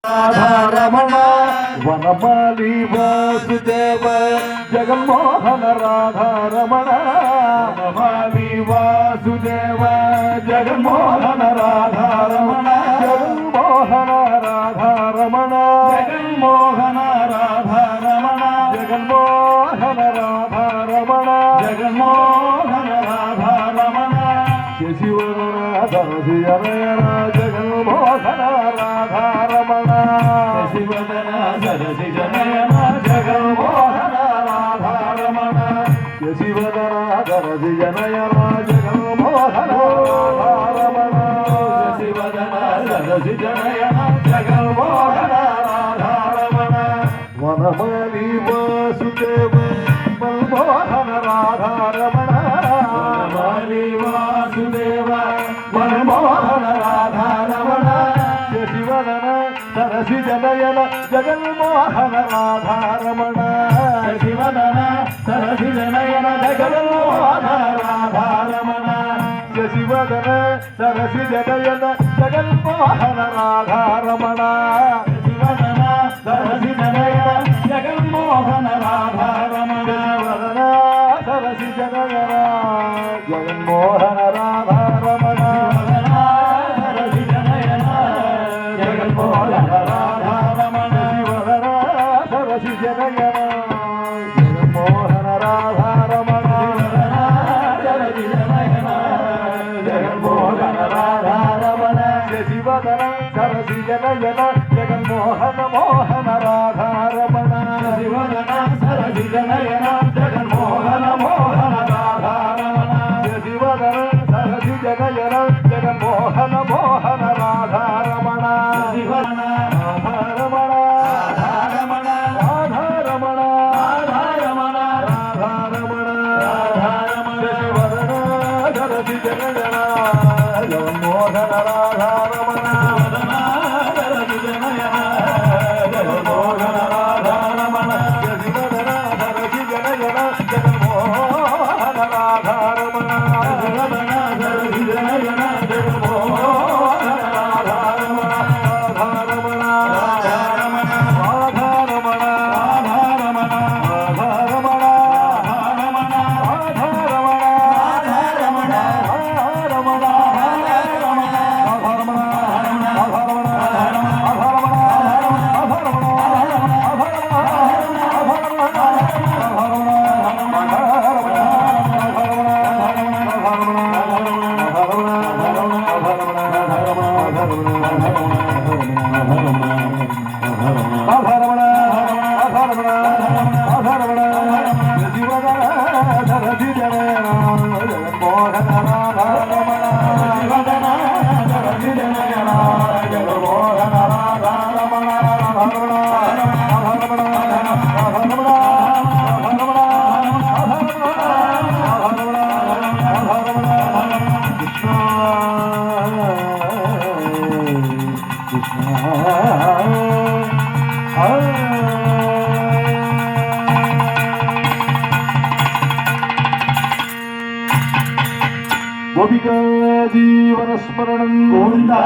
రమణ వనమాలి వాసుదేవ జగన్మోహన రాధారమణ వనమాలి వాసుదేవ జగన్మోహన రాధారమణ జగన్మోహన రాధారమణ జగన్మోహన రాధారమణ జగన్మోహన రాధారమణ జగన్మోహన రాధారమణ శశివర సరసియరయర జగన్మోహన రాధారమణ శశివదన సరసి జనయన జగన్మోహన రాధారమణ శశివదన సరసి జనయన జగన్మోహన రాధారమణ శశివదన సరసి జనయన జగన్మోహన రాధారమణ వనమాలి వాసుదేవ మన్మోహన రాధారమణ వనమాలి వాసుదేవ మన్మోహన రాధారమణ శశివదన సరసి జనయన జగన్మోహన రాధారమణ శశివదన సరసి జనయన జగన్మోహన రాధారమణ శశివదన సరసి జనయన జగన్మోహన రాధారమణ శశివదన సరసి జనయన జగన్మోహన రాధారమణ వదన సరసి జనయన జగన్మోహన రాధారమణ సరసి జనయన జగన్మోహన రాధారమణ వదన సరసి జనయన జగన్మోహన రాధారమణ సరసి జనయన జగన్మోహన రాధారమణ శశివదన సరసి జనయన జగన్మోహన మోహన రాధారమణ శశివదన సరసి జనయన జగన్మోహన మోహన రాధారమణ శశివదన సరసి జనయన జగన్మోహన మోహన రాధారమణ శశివదన రాధారమణ రాధారమణ రాధారమణ రాధారమణ రాధారమణ రాధారమణ శశివదన సరసి జనయన జగన్మోహన రాధారమణ సరసి జనయన జగన్మోహన రాధారమణ శశివదన సరసి జనయన జగన్మోహన రాధారమణ శశివదన సరసి జనయన జగన్మోహన రాధారమణ రాధారమణ రాధారమణ రాధారమణ రాధారమణ రాధారమణ రాధారమణ రాధారమణ గోపికా జీవన స్మరణం గోవిందా